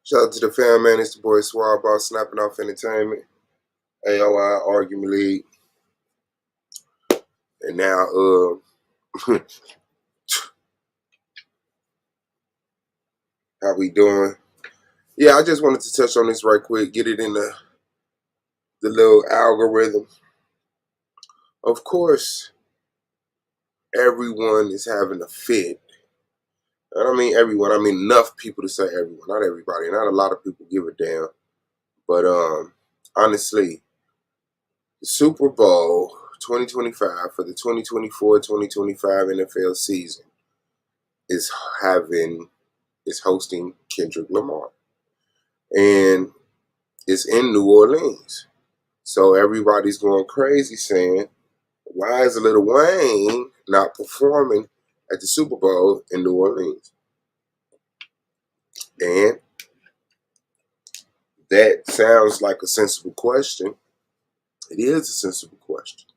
Shout out to the fam, man. It's the boy Swab Boss snapping off entertainment. AOI Argument League. And now, how we doing? Yeah, I just wanted to touch on this right quick, get it in the little algorithm. Of course, everyone is having a fit. I don't mean everyone, I mean enough people to say everyone, not everybody. Not a lot of people give a damn. But honestly, the Super Bowl 2025 for the 2024-2025 NFL season is hosting Kendrick Lamar. And it's in New Orleans. So everybody's going crazy saying, why is Lil Wayne not performing at the Super Bowl in New Orleans? And that sounds like a sensible question. It is a sensible question.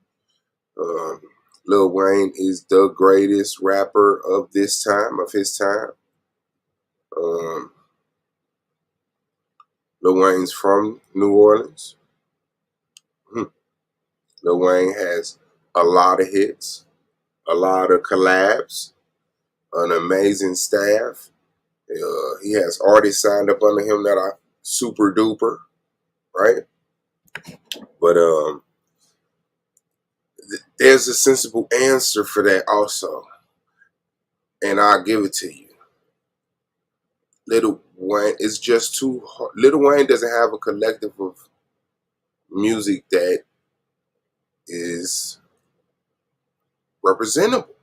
Um, Lil Wayne is the greatest rapper of this time, of his time. Um, Lil Wayne's from New Orleans. Lil Wayne has a lot of hits, a lot of collabs, an amazing staff. He has artists signed up under him that are super duper, right? But there's a sensible answer for that also, and I'll give it to you. Lil Wayne is just too hard. Lil Wayne doesn't have a collective of music that is representable.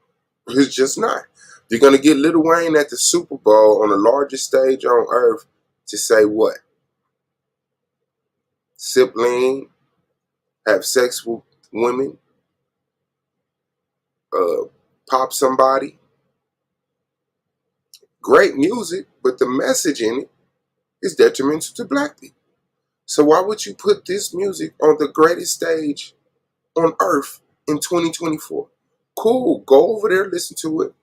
It's just not. You're gonna get Lil Wayne at the Super Bowl on the largest stage on earth to say what? Sip lean, have sex with women, uh, pop somebody. Great music, but the message in it is detrimental to black people. So why would you put this music on the greatest stage on earth in 2024? Cool, go over there, listen to it.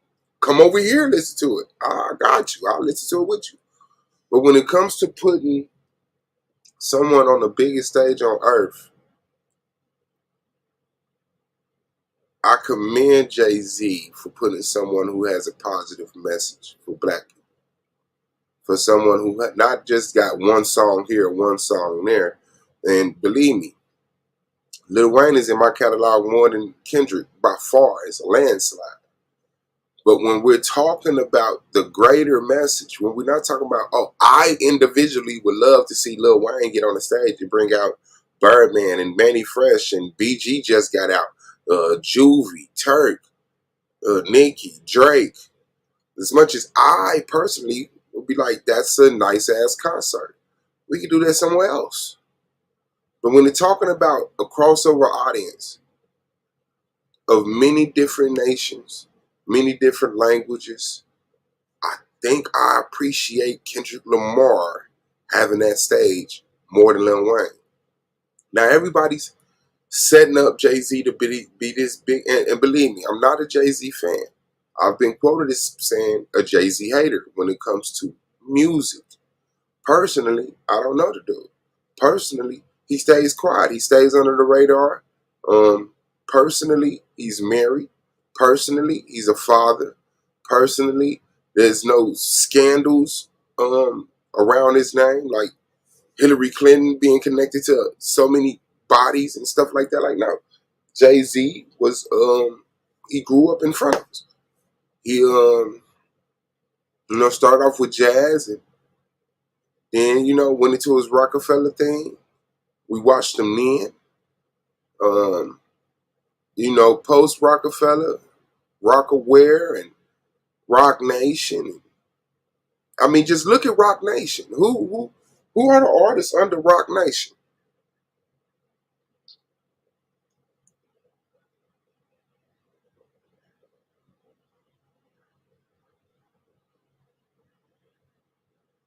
Come over here, listen to it. I got you. I'll listen to it with you. But when it comes to putting someone on the biggest stage on earth, I commend Jay-Z for putting someone who has a positive message for black people. For someone who not just got one song here, one song there. And believe me, Lil Wayne is in my catalog more than Kendrick by far. It's a landslide. But when we're talking about the greater message, when we're not talking about, oh, I individually would love to see Lil Wayne get on the stage and bring out Birdman and Manny Fresh and BG just got out, Juvie, Turk, Nicki, Drake. As much as I personally would be like, that's a nice ass concert. We could do that somewhere else. But when they're talking about a crossover audience of many different nations, many different languages, I think I appreciate Kendrick Lamar having that stage more than Lil Wayne. Now everybody's setting up Jay-Z to be this big, and believe me, I'm not a Jay-Z fan. I've been quoted as saying a Jay-Z hater when it comes to music. Personally, I don't know the dude. Personally, he stays quiet. He stays under the radar. Personally, he's married. Personally, he's a father. Personally, there's no scandals around his name, like Hillary Clinton being connected to so many bodies and stuff like that. Like, no, Jay-Z was he grew up in front of us. He started off with jazz and then went into his Rockefeller thing. We watched him then. Um, post Rockefeller, Rockaware, and Rock Nation. I mean, just look at Rock Nation. Who are the artists under Rock Nation?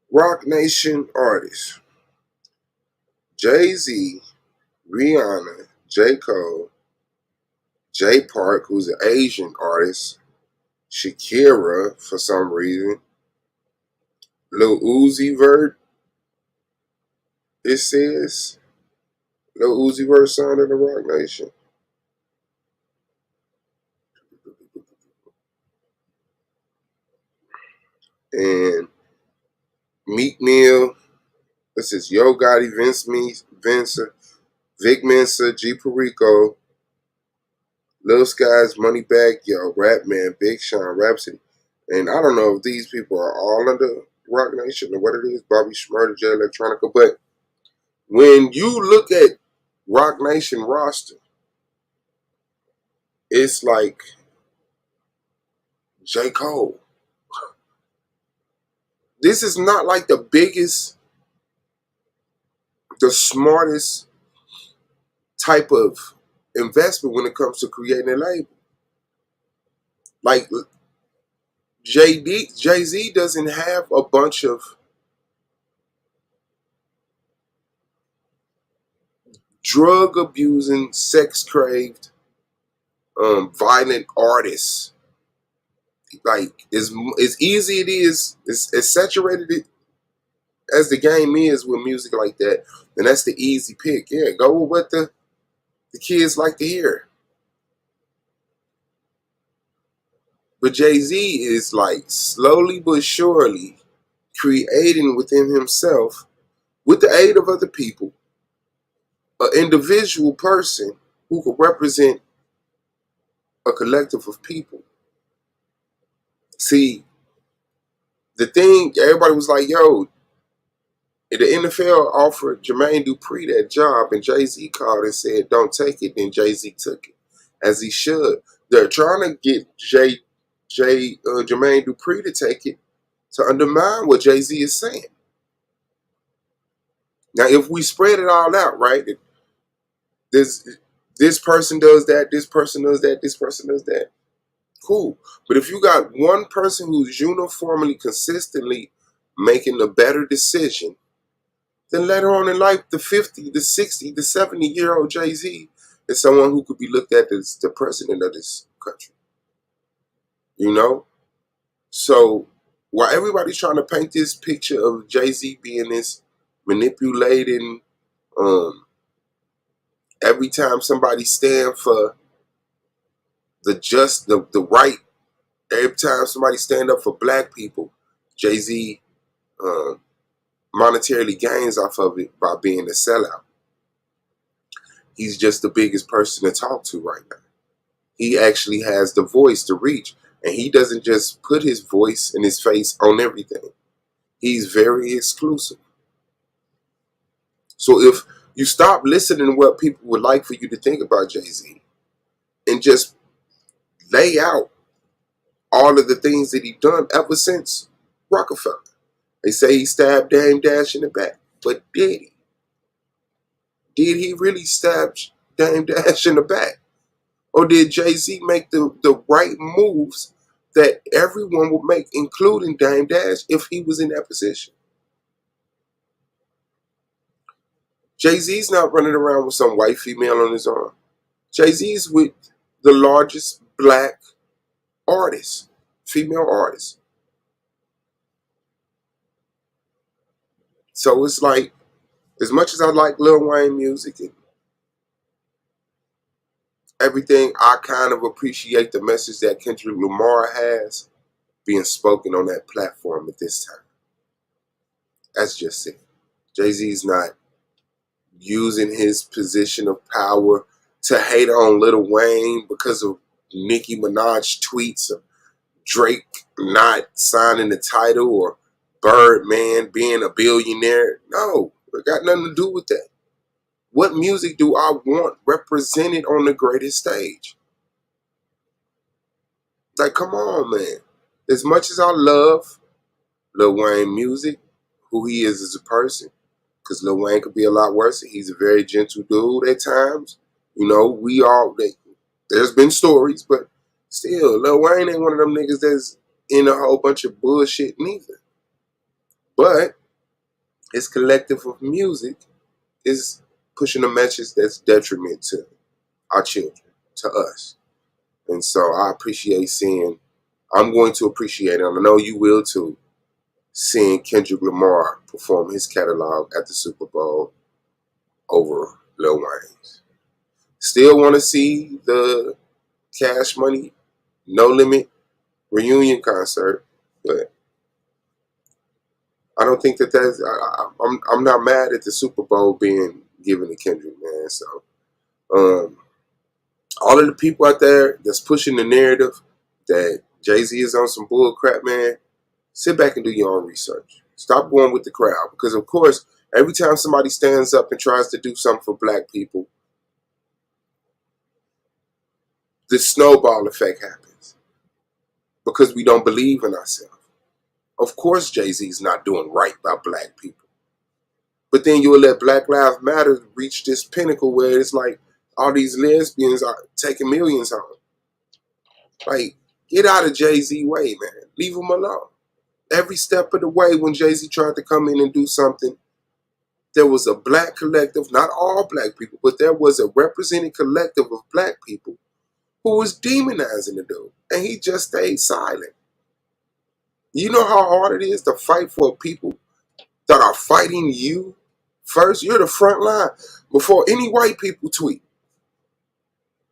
Rock Nation artists: Jay-Z, Rihanna, J. Cole, Jay Park, who's an Asian artist, Shakira for some reason, Lil Uzi Vert, It says Lil Uzi Vert signed in the Rock Nation. And Meek Mill, this is Yo Gotti, Vince, Vic Mensa, G Perico, Lil Skies, Moneybagg Yo, Rapman, Big Sean, Rhapsody. And I don't know if these people are all under Rock Nation or what it is, Bobby Shmurda, J Electronica, but when you look at Rock Nation roster, it's like J. Cole. This is not like the biggest, the smartest type of investment when it comes to creating a label. Like Jay-Z doesn't have a bunch of drug abusing, sex craved, violent artists. Like as easy it is, as saturated it as the game is with music like that, then that's the easy pick. Yeah, go with what the kids like to hear. But Jay-Z is like slowly but surely creating within himself, with the aid of other people, an individual person who could represent a collective of people. See, the thing, everybody was like, yo, the NFL offered Jermaine Dupri that job, and Jay-Z called and said, don't take it. Then Jay-Z took it, as he should. They're trying to get Jermaine Dupri to take it to undermine what Jay-Z is saying. Now, if we spread it all out, right, this person does that, this person does that, this person does that, cool. But if you got one person who's uniformly, consistently making a better decision, then later on in life, the 50, the 60, the 70-year-old Jay-Z is someone who could be looked at as the president of this country. You know? So while everybody's trying to paint this picture of Jay-Z being this manipulating, every time somebody stand for the right, every time somebody stand up for black people, Jay-Z monetarily gains off of it by being a sellout. He's just the biggest person to talk to right now. He actually has the voice to reach, and he doesn't just put his voice and his face on everything. He's very exclusive. So if you stop listening to what people would like for you to think about Jay-Z and just lay out all of the things that he's done ever since Rockefeller. They say he stabbed Dame Dash in the back, but did he? Did he really stab Dame Dash in the back? Or did Jay-Z make the right moves that everyone would make, including Dame Dash, if he was in that position? Jay-Z's not running around with some white female on his arm. Jay-Z's with the largest black artist, female artist. So it's like, as much as I like Lil Wayne music and everything, I kind of appreciate the message that Kendrick Lamar has being spoken on that platform at this time. That's just it. Jay-Z's not using his position of power to hate on Lil Wayne because of Nicki Minaj tweets or Drake not signing the title or Birdman being a billionaire. No, it got nothing to do with that. What music do I want represented on the greatest stage? Like, come on, man. As much as I love Lil Wayne music, who he is as a person, because Lil Wayne could be a lot worse. He's a very gentle dude at times. You know, there's been stories, but still, Lil Wayne ain't one of them niggas that's in a whole bunch of bullshit neither. But his collective of music is pushing a message that's detriment to our children, to us. And so I'm going to appreciate it, and I know you will too, seeing Kendrick Lamar perform his catalog at the Super Bowl. over Lil Wayne's. Still want to see the Cash Money No Limit reunion concert, but I don't think that's. I'm not mad at the Super Bowl being given to Kendrick, man. So all of the people out there that's pushing the narrative that Jay-Z is on some bull crap, man, sit back and do your own research. Stop going with the crowd, because of course, every time somebody stands up and tries to do something for black people, the snowball effect happens because we don't believe in ourselves. Of course, Jay-Z's not doing right by black people. But then you'll let Black Lives Matter reach this pinnacle where it's like all these lesbians are taking millions home. Like, get out of Jay-Z way, man. Leave him alone. Every step of the way when Jay-Z tried to come in and do something, there was a black collective, not all black people, but there was a represented collective of black people who was demonizing the dude. And he just stayed silent. You know how hard it is to fight for people that are fighting you first? You're the front line. Before any white people tweet,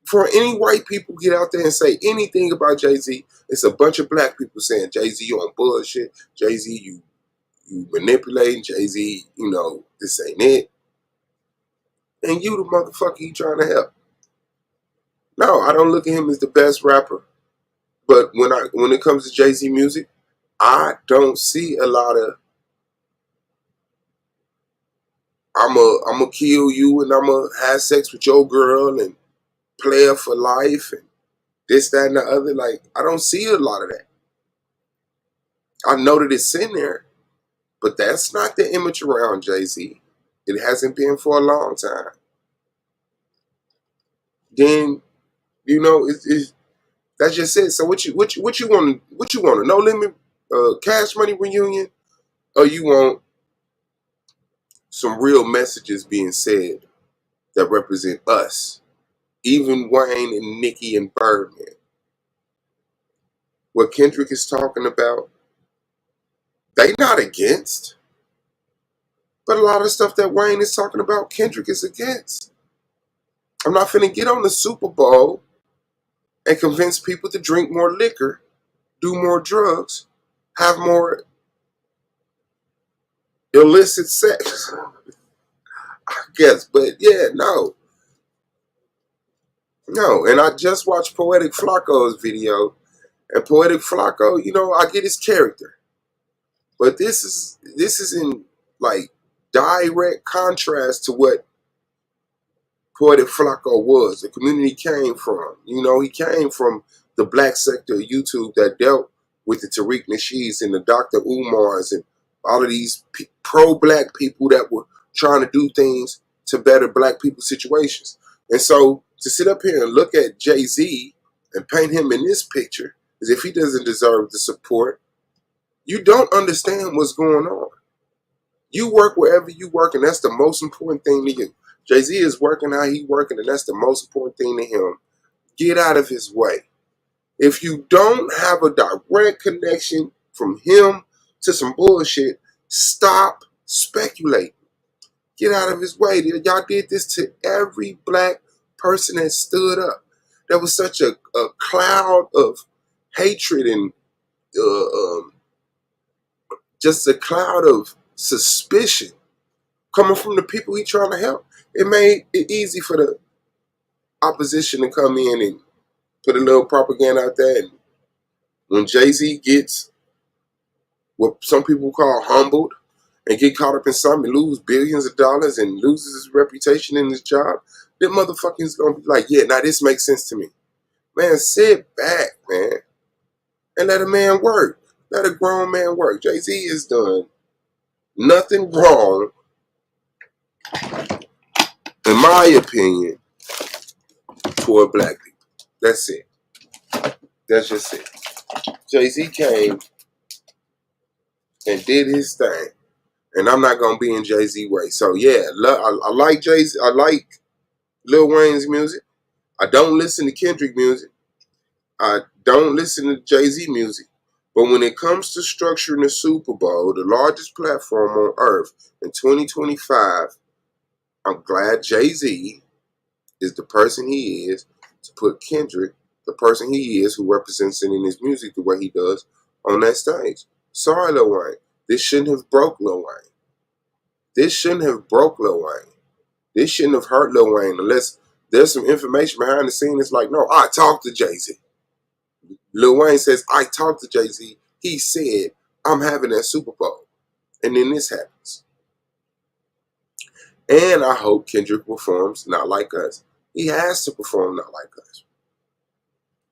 before any white people get out there and say anything about Jay-Z, it's a bunch of black people saying, Jay-Z, you on bullshit. Jay-Z, you manipulating. Jay-Z, this ain't it. And you the motherfucker you trying to help. No, I don't look at him as the best rapper. But when it comes to Jay-Z music, I don't see a lot of I'ma kill you and I'ma have sex with your girl and play her for life and this, that, and the other. Like, I don't see a lot of that. I know that it's in there, but that's not the image around Jay-Z. It hasn't been for a long time. Then, that's just it. So what you want? What you want? A No Limit Cash Money reunion, or you want some real messages being said that represent us, even Wayne and Nicki and Birdman? What Kendrick is talking about, they not against. But a lot of the stuff that Wayne is talking about, Kendrick is against. I'm not finna get on the Super Bowl and convince people to drink more liquor, do more drugs, have more illicit sex. I guess, but yeah, no. No, and I just watched Poetic Flacco's video, and Poetic Flacco, I get his character. But this is in like direct contrast to what Poetic Flacco was. The community came from. He came from the black sector of YouTube that dealt with the Tariq Nasheeds and the Dr. Umars and all of these pro-black people that were trying to do things to better black people's situations. And so to sit up here and look at Jay-Z and paint him in this picture as if he doesn't deserve the support, you don't understand what's going on. You work wherever you work, and that's the most important thing to you. Jay-Z is working how he working, and that's the most important thing to him. Get out of his way. If you don't have a direct connection from him to some bullshit, stop speculating. Get out of his way. Y'all did this to every black person that stood up. There was such a cloud of hatred and just a cloud of suspicion coming from the people he trying to help. It made it easy for the opposition to come in and put a little propaganda out there. And when Jay-Z gets what some people call humbled and get caught up in something and lose billions of dollars and loses his reputation in his job, them motherfuckers gonna be like, yeah, now this makes sense to me. Man, sit back, man, and let a man work. Let a grown man work. Jay-Z has done nothing wrong, in my opinion, toward black people. That's it. That's just it. Jay-Z came and did his thing. And I'm not going to be in Jay-Z way. So, yeah, I like Jay-Z. I like Lil Wayne's music. I don't listen to Kendrick music. I don't listen to Jay-Z music. But when it comes to structuring the Super Bowl, the largest platform on earth in 2025, I'm glad Jay-Z is the person he is to put Kendrick, the person he is, who represents it in his music the way he does, on that stage. Sorry, Lil Wayne. This shouldn't have broke Lil Wayne. This shouldn't have broke Lil Wayne. This shouldn't have hurt Lil Wayne unless there's some information behind the scene. It's like, no, I talked to Jay-Z. Lil Wayne says, I talked to Jay-Z. He said, I'm having that Super Bowl. And then this happens. And I hope Kendrick performs Not Like Us. He has to perform Not Like Us.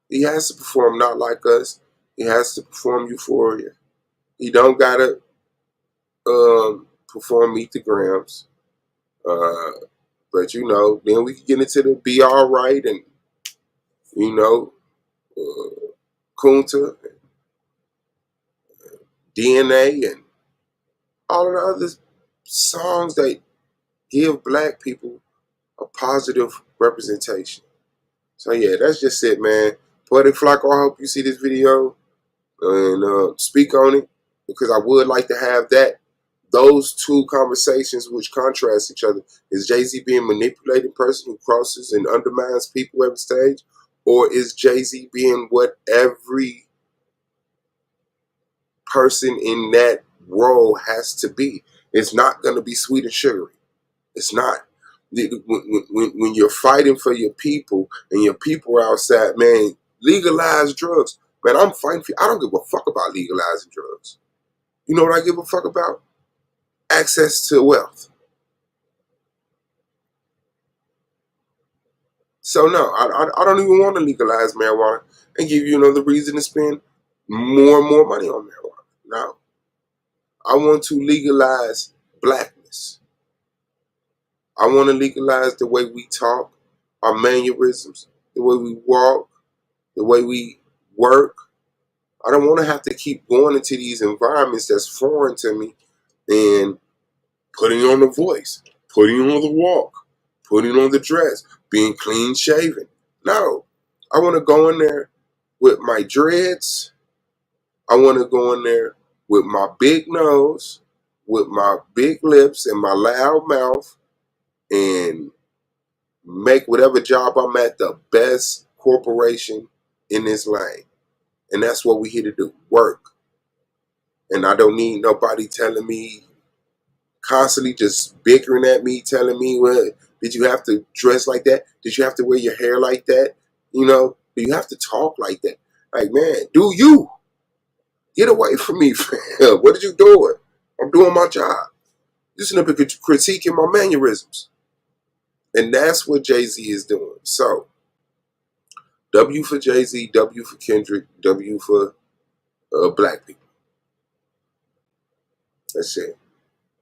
He has to perform Not Like Us. He has to perform Euphoria. He don't gotta perform Meet the Grams. But you know, then we can get into the Be Alright and you know, Kunta, DNA, and all of the other songs that give black people a positive representation. So yeah, that's just it, man. Poetic Flacco, I hope you see this video and speak on it, because I would like to have those two conversations which contrast each other. Is Jay-Z being a manipulated person who crosses and undermines people every stage? Or is Jay-Z being what every person in that role has to be? It's not going to be sweet and sugary. It's not. When you're fighting for your people and your people are outside, man, legalize drugs. Man, I'm fighting for you. I don't give a fuck about legalizing drugs. You know what I give a fuck about? Access to wealth. So no, I don't even want to legalize marijuana and give you another reason to spend more and more money on marijuana. No. I want to legalize blackness. I want to legalize the way we talk, our mannerisms, the way we walk, the way we work. I don't want to have to keep going into these environments that's foreign to me and putting on the voice, putting on the walk, putting on the dress, being clean shaven. No, I want to go in there with my dreads. I want to go in there with my big nose, with my big lips and my loud mouth, and make whatever job I'm at the best corporation in this lane. And that's what we're here to do, work. And I don't need nobody telling me, constantly just bickering at me, telling me, well, did you have to dress like that? Did you have to wear your hair like that? You know, do you have to talk like that? Like, man, do you? Get away from me, fam. What are you doing? I'm doing my job. You sitting up here critiquing my mannerisms. And that's what Jay-Z is doing. So, W for Jay-Z, W for Kendrick, W for black people. That's it.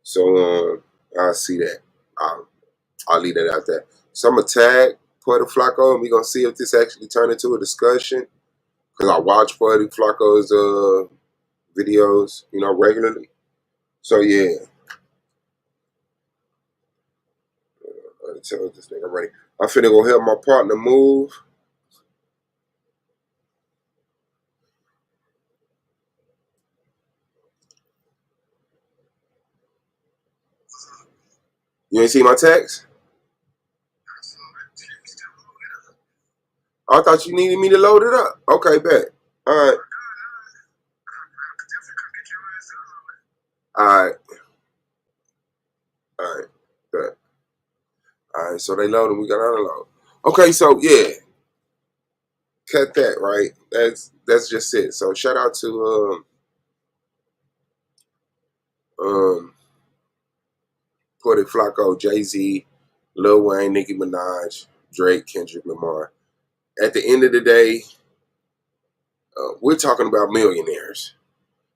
So, I see that. I'll leave that out there. So I'm going to tag Poetic Flacco, and we're going to see if this actually turned into a discussion. Because I watch Poetic Flacco's videos, you know, regularly. So, yeah. I tell this nigga I'm ready. I'm finna go help my partner move. You ain't see my text? I thought you needed me to load it up. Okay, bet. All right. All right. All right. Bet. All right. So they loaded. We got to unload. Okay. So yeah, cut that. Right. That's just it. So shout out to Poetic Flacco, Jay-Z, Lil Wayne, Nicki Minaj, Drake, Kendrick, Lamar. At the end of the day, we're talking about millionaires,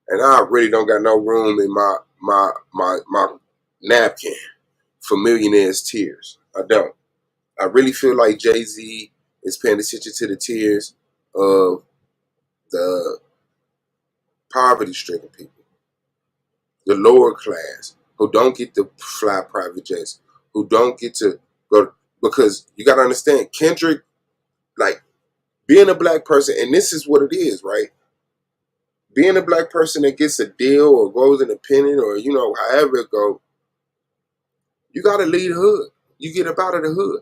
and I really don't got no room in my napkin for millionaires' tears. I don't. I really feel like Jay-Z is paying attention to the tears of the poverty-stricken people, the lower class, who don't get to fly private jets, who don't get to go, because you got to understand, Kendrick, like, being a black person, and this is what it is, right? Being a black person that gets a deal or goes independent or, you know, however it go, you got to lead the hood. you get up out of the hood.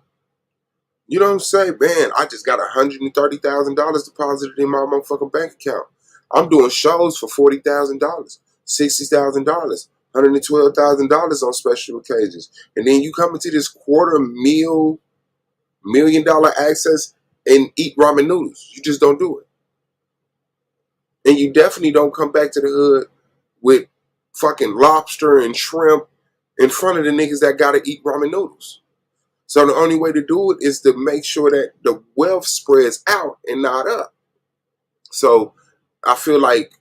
You know what I'm saying? Man, I just got $130,000 deposited in my motherfucking bank account. I'm doing shows for $40,000, $60,000, $112,000 on special occasions. And then you come into this $250,000 access and eat ramen noodles. You just don't do it. And you definitely don't come back to the hood with fucking lobster and shrimp in front of the niggas that gotta eat ramen noodles. So the only way to do it is to make sure that the wealth spreads out and not up. So I feel like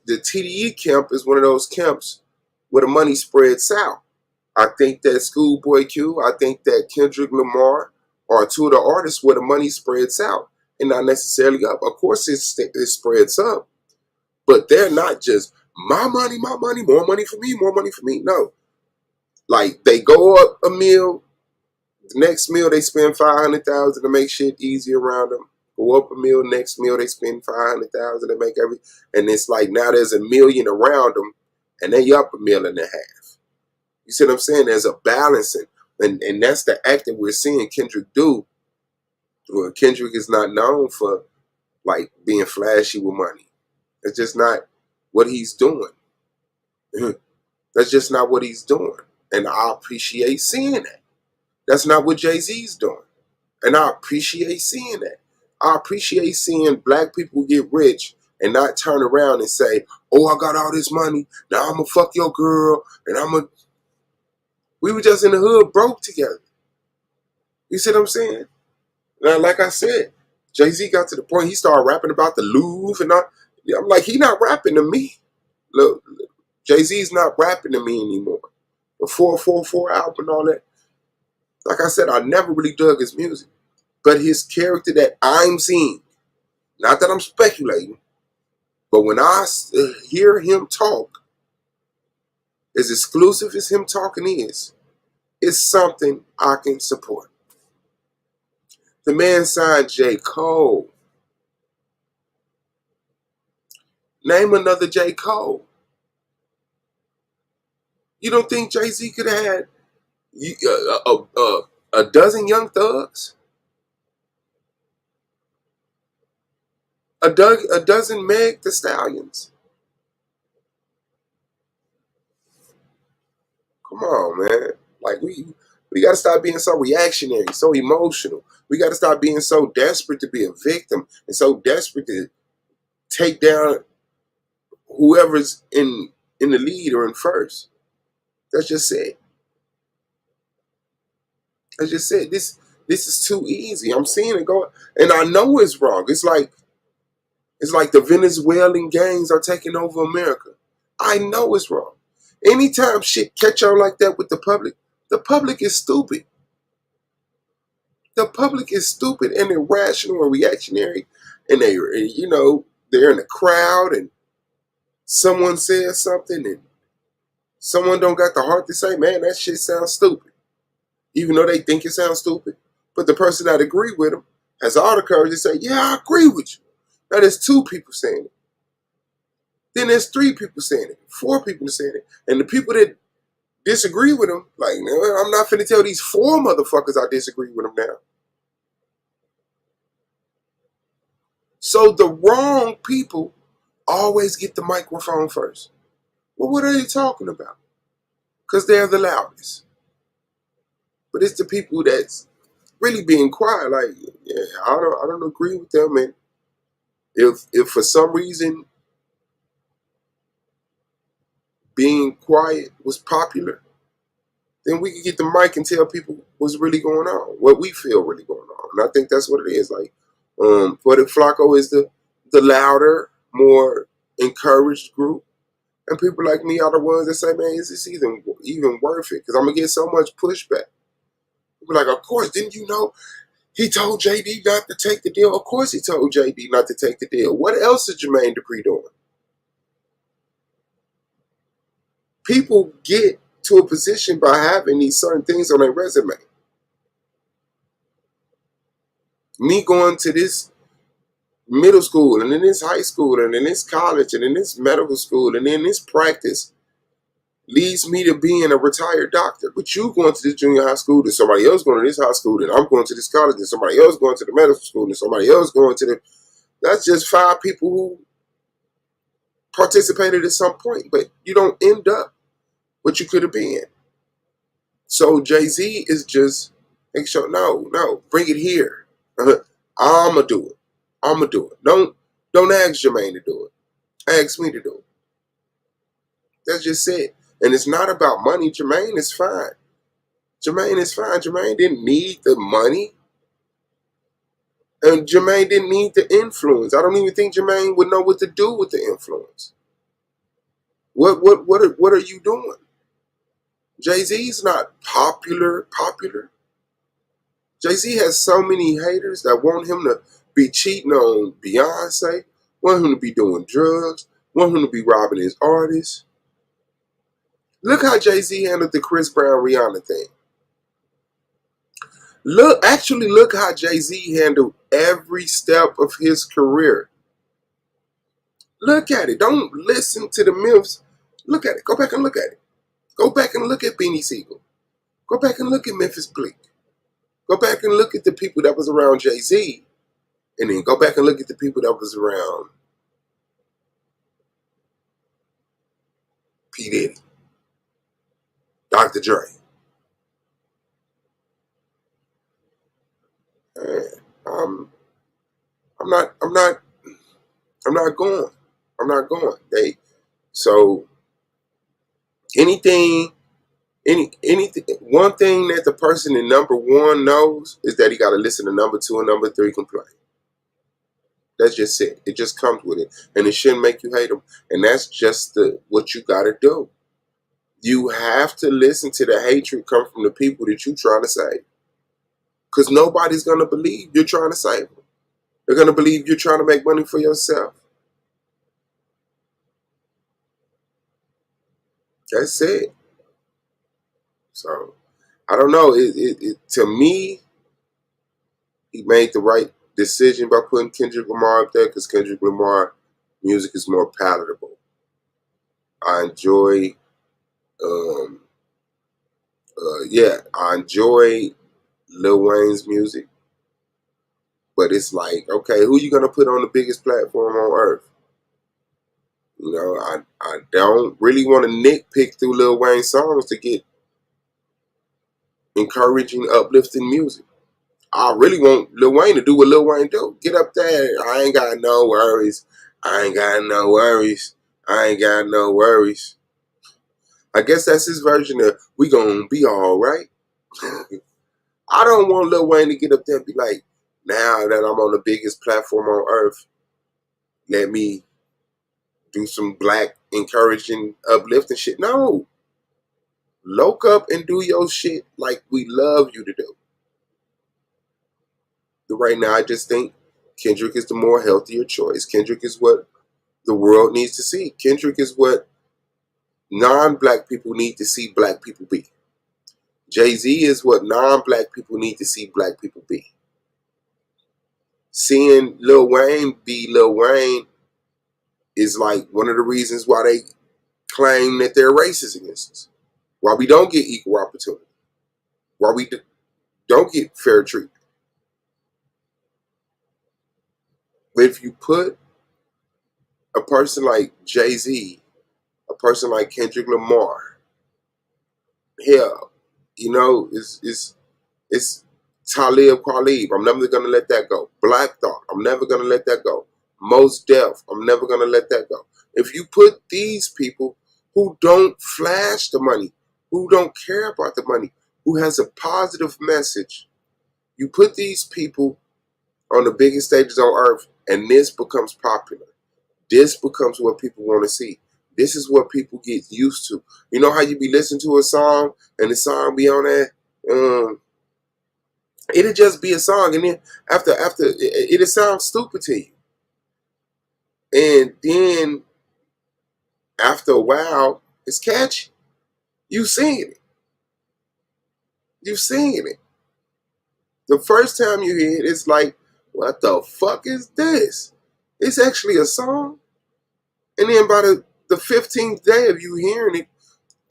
the TDE camp is one of those camps where the money spreads out. I think that Schoolboy Q, I think that Kendrick Lamar are two of the artists where the money spreads out and not necessarily up. Of course, it spreads up, but they're not just my money, more money for me, more money for me. No, like they go up a meal. The next meal they spend $500,000 to make shit easy around them. Go up a meal, next meal they spend $500,000 to make and it's like now there's a million around them, and they up $1.5 million. You see what I'm saying? There's a balancing, and that's the acting we're seeing Kendrick do. Well, Kendrick is not known for like being flashy with money. It's just not what he's doing. That's just not what he's doing, and I appreciate seeing that. That's not what Jay-Z's doing. And I appreciate seeing that. I appreciate seeing black people get rich and not turn around and say, oh, I got all this money. Now I'm going to fuck your girl. And we were just in the hood broke together. You see what I'm saying? Now, like I said, Jay-Z got to the point he started rapping about the Louvre and all. I'm like, he not rapping to me. Look, Jay-Z's not rapping to me anymore. The 444 album and all that. Like I said, I never really dug his music. But his character that I'm seeing, not that I'm speculating, but when I hear him talk, as exclusive as him talking is, it's something I can support. The man signed J. Cole. Name another J. Cole. You don't think Jay-Z could have had a dozen Young Thugs? A dozen Meg the Stallions? Come on, man. Like we got to stop being so reactionary, so emotional. We got to stop being so desperate to be a victim and so desperate to take down whoever's in the lead or in first. That's just it. That's just it. This is too easy. I'm seeing it go, and I know it's wrong. It's like the Venezuelan gangs are taking over America. I know it's wrong. Anytime shit catch on like that with the public is stupid. The public is stupid and irrational and reactionary, and they're in a crowd and someone says something and someone don't got the heart to say, man, that shit sounds stupid, even though they think it sounds stupid. But the person that agree with them has all the courage to say, yeah, I agree with you. Now there's 2 people saying it. Then there's 3 people saying it, 4 people saying it, and the people that disagree with them, like, man, I'm not finna tell these 4 motherfuckers I disagree with them now. So the wrong people always get the microphone first. Well, what are they talking about? Because they're the loudest. But it's the people that's really being quiet. Like, yeah, I don't agree with them. And if for some reason being quiet was popular, then we could get the mic and tell people what's really going on, what we feel really going on. And I think that's what it is. Like, Puerto Flacco is the louder, more encouraged group. And people like me are the ones that say, man, is this even worth it? Because I'm going to get so much pushback. People like, of course, didn't you know he told JD not to take the deal? Of course he told JD not to take the deal. What else is Jermaine Dupri doing? People get to a position by having these certain things on their resume. Me going to this middle school and then this high school and then this college and then this medical school and then this practice. leads me to being a retired doctor. But you going to this junior high school, then somebody else going to this high school, then I'm going to this college, then somebody else going to the medical school, then somebody else going to the... That's just 5 people who participated at some point, but you don't end up what you could have been. So Jay-Z is just make sure, no, bring it here. I'ma do it. I'ma do it. Don't ask Jermaine to do it. Ask me to do it. That's just it. And it's not about money. Jermaine is fine. Jermaine is fine. Jermaine didn't need the money. And Jermaine didn't need the influence. I don't even think Jermaine would know what to do with the influence. What are you doing? Jay-Z's not popular. Jay-Z has so many haters that want him to be cheating on Beyonce, want him to be doing drugs, want him to be robbing his artists. Look how Jay-Z handled the Chris Brown Rihanna thing. Look how Jay-Z handled every step of his career. Look at it. Don't listen to the myths. Look at it. Go back and look at it. Go back and look at Beanie Siegel. Go back and look at Memphis Bleak. Go back and look at the people that was around Jay-Z. And then go back and look at the people that was around P. Diddy, Dr. Dre. I'm not going. I'm not going. So anything, anything. One thing that the person in number 1 knows is that he got to listen to number 2 and number 3 complain. That's just it. It just comes with it, and it shouldn't make you hate them. And that's just what you got to do. You have to listen to the hatred come from the people that you're trying to save, because nobody's gonna believe you're trying to save them. They're gonna believe you're trying to make money for yourself. That's it. So I don't know. To me, he made the right decision by putting Kendrick Lamar up there, because Kendrick Lamar music is more palatable. I enjoy, I enjoy Lil Wayne's music, but it's like, okay, who you gonna put on the biggest platform on earth? You know, I don't really want to nitpick through Lil Wayne's songs to get encouraging, uplifting music. I really want Lil Wayne to do what Lil Wayne do. Get up there. I ain't got no worries. I ain't got no worries. I ain't got no worries. I guess that's his version of we gonna be all right. I don't want Lil Wayne to get up there and be like, now that I'm on the biggest platform on earth, let me do some black encouraging, uplifting shit. No. Loke up and do your shit like we love you to do. But right now, I just think Kendrick is the more healthier choice. Kendrick is what the world needs to see. Kendrick is what non-black people need to see black people be. Jay-Z is what non-black people need to see black people be. Seeing Lil Wayne be Lil Wayne is like one of the reasons why they claim that they're racist against us. Why we don't get equal opportunity. Why we don't get fair treatment. But if you put a person like Jay-Z, a person like Kendrick Lamar, hell, you know, it's Talib Kweli. I'm never gonna let that go. Black Thought, I'm never gonna let that go. Most Def, I'm never gonna let that go. If you put these people who don't flash the money, who don't care about the money, who has a positive message, you put these people on the biggest stages on earth, and this becomes popular. This becomes what people want to see. This is what people get used to. You know how you be listening to a song and the song be on there? It'll just be a song, and then after it'll sound stupid to you. And then after a while, it's catchy. You singing it. You singing it. The first time you hear it, it's like, what the fuck is this? It's actually a song. And then by the 15th day of you hearing it,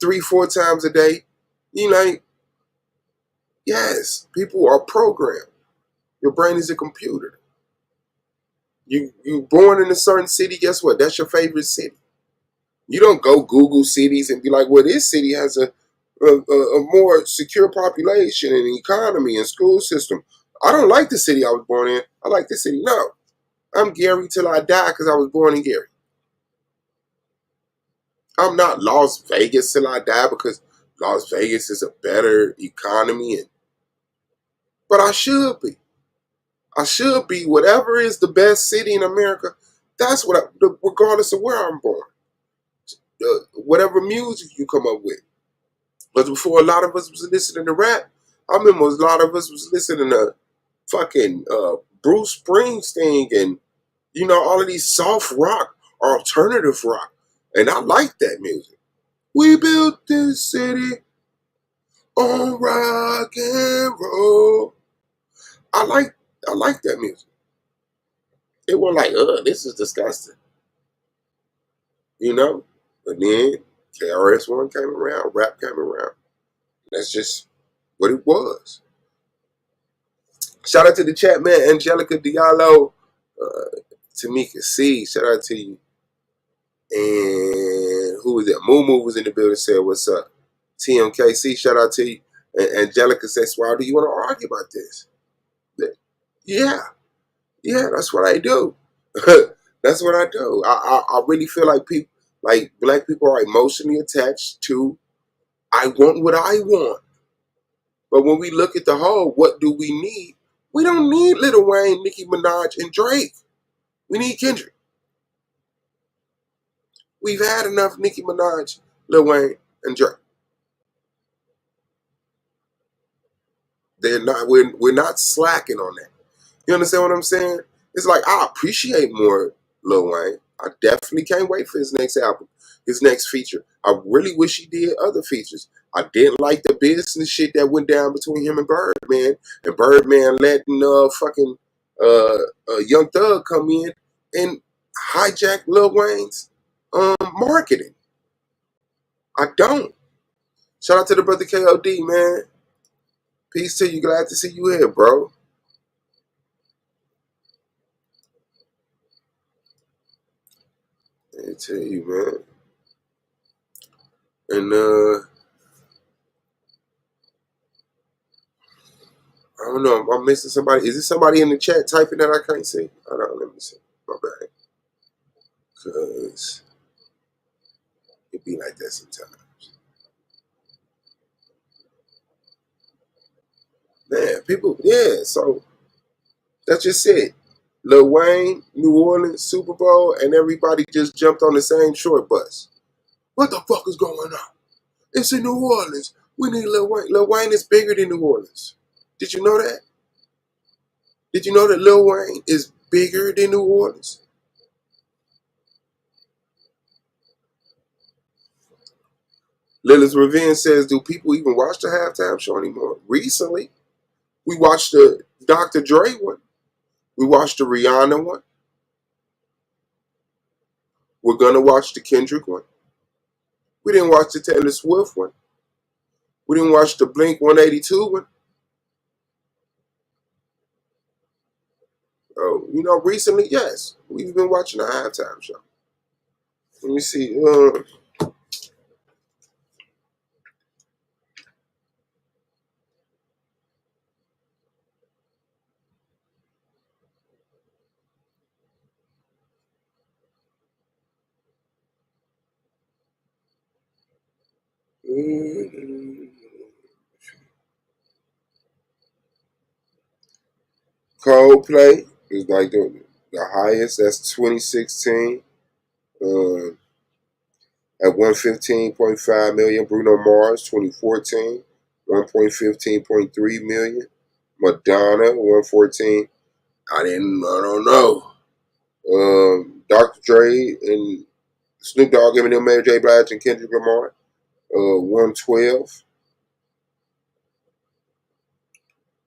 3-4 times a day. You know, yes, people are programmed. Your brain is a computer. You born in a certain city, guess what? That's your favorite city. You don't go Google cities and be like, well, this city has a more secure population and economy and school system. I don't like the city I was born in. I like the city. No, I'm Gary till I die because I was born in Gary. I'm not Las Vegas till I die because Las Vegas is a better economy, but I should be. I should be whatever is the best city in America. That's what, regardless of where I'm born. Whatever music you come up with. But before a lot of us was listening to rap, I remember a lot of us was listening to fucking Bruce Springsteen and all of these soft rock, alternative rock, and I like that music. We built this city on rock and roll. I like I like that music. It wasn't like, this is disgusting, you know. But then KRS-One came around, rap came around. That's just what it was. Shout out to the chat, man. Angelica Diallo, Tamika C. Shout out to you. And who was that? Moo was in the building. Said, "What's up?" TMKC. Shout out to you. And Angelica says, "Why do you want to argue about this?" Yeah, yeah, that's what I do. That's what I do. I really feel like black people are emotionally attached to I want what I want. But when we look at the whole, what do we need? We don't need Lil Wayne, Nicki Minaj, and Drake. We need Kendrick. We've had enough Nicki Minaj, Lil Wayne, and Drake. They're not. We're not slacking on that. You understand what I'm saying? It's like I appreciate more Lil Wayne. I definitely can't wait for his next album, his next feature. I really wish he did other features. I didn't like the business shit that went down between him and Birdman, and Birdman letting Young Thug come in and hijack Lil Wayne's marketing. I don't. Shout out to the brother KOD, man. Peace to you. Glad to see you here, bro. I tell you, man. And I don't know. I'm missing somebody. Is it somebody in the chat typing that I can't see? I don't. Let me see. My bad. Cause it be like that sometimes. Man, people. Yeah. So that's just it. Lil Wayne, New Orleans, Super Bowl, and everybody just jumped on the same short bus. What the fuck is going on? It's in New Orleans. We need Lil Wayne. Lil Wayne is bigger than New Orleans. Did you know that? Did you know that Lil Wayne is bigger than New Orleans? Lilith Revenge says, do people even watch the halftime show anymore? Recently, we watched the Dr. Dre one. We watched the Rihanna one. We're going to watch the Kendrick one. We didn't watch the Taylor Swift one. We didn't watch the Blink 182 one. Oh, recently, yes. We've been watching the halftime show. Let me see. Coldplay is like the highest. That's 2016. Uh, at 115.5 million. Bruno Mars, 2014, 115.3 million. Madonna, 114. I don't know. Dr. Dre and Snoop Dogg, Eminem, Mary J. Blige, and Kendrick Lamar, 112.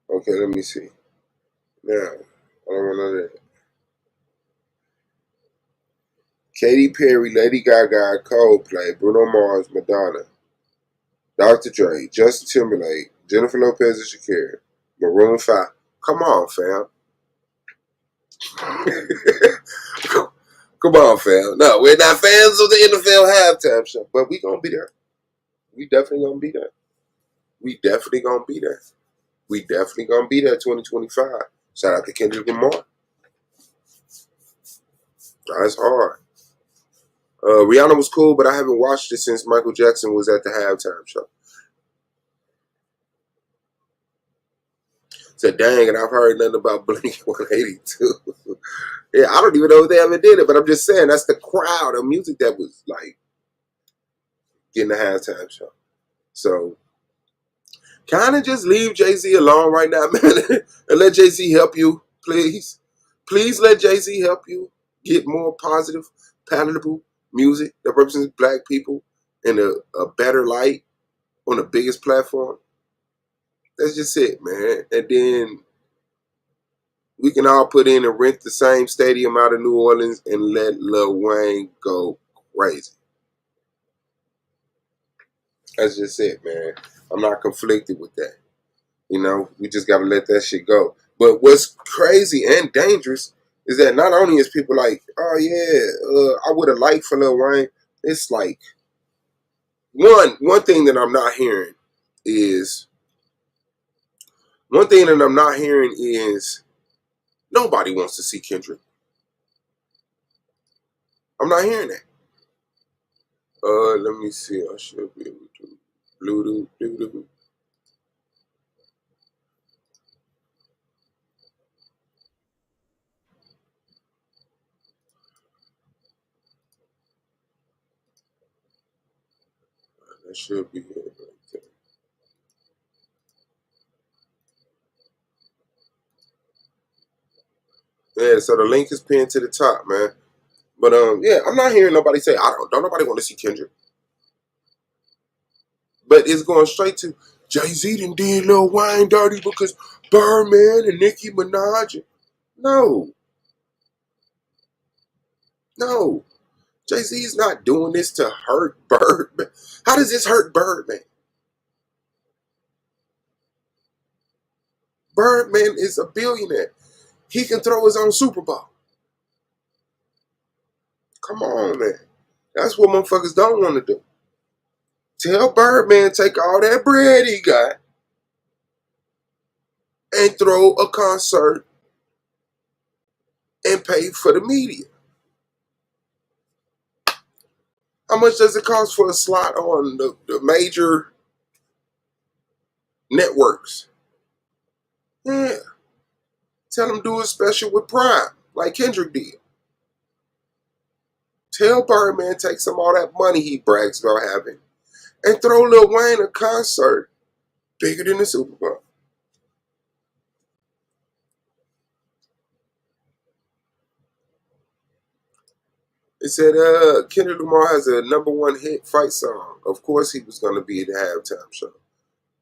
Okay, let me see. Now, I don't want none of that. Katy Perry, Lady Gaga, Coldplay, Bruno Mars, Madonna. Dr. Dre, Justin Timberlake, Jennifer Lopez and Shakira, Maroon 5. Come on, fam. Come on, fam. No, we're not fans of the NFL halftime show, but we gonna be there. We definitely gonna be there. We definitely gonna be there. We definitely gonna be there 2025. Shout out to Kendrick Lamar. That's hard. Rihanna was cool, but I haven't watched it since Michael Jackson was at the halftime show. Said, dang, and I've heard nothing about Blink 182. Yeah, I don't even know if they ever did it, but I'm just saying that's the crowd of music that was like getting the halftime show. So kind of just leave Jay-Z alone right now, man, and let Jay-Z help you, please. Please let Jay-Z help you get more positive, palatable music that represents black people in a better light on the biggest platform. That's just it, man. And then we can all put in and rent the same stadium out of New Orleans and let Lil Wayne go crazy. That's just it, man. I'm not conflicted with that. You know, we just got to let that shit go. But what's crazy and dangerous is that not only is people like, oh yeah, I would have liked for Lil Wayne. It's like one thing that I'm not hearing is nobody wants to see Kendrick. I'm not hearing that. Let me see. I should be able to. Bluetooth. That should be it right there. Yeah, so the link is pinned to the top, man. But yeah, I'm not hearing nobody say don't nobody want to see Kendrick. But it's going straight to Jay-Z did Lil Wayne dirty because Birdman and Nicki Minaj. No, no. Jay-Z's not doing this to hurt Birdman. How does this hurt Birdman? Birdman is a billionaire. He can throw his own Super Bowl. Come on, man. That's what motherfuckers don't want to do. Tell Birdman take all that bread he got and throw a concert and pay for the media. How much does it cost for a slot on the major networks? Yeah. Tell him do a special with Prime, like Kendrick did. Tell Birdman take some of all that money he brags about having and throw Lil Wayne a concert bigger than the Super Bowl. It said Kendrick Lamar has a #1 hit fight song. Of course he was going to be at the halftime show.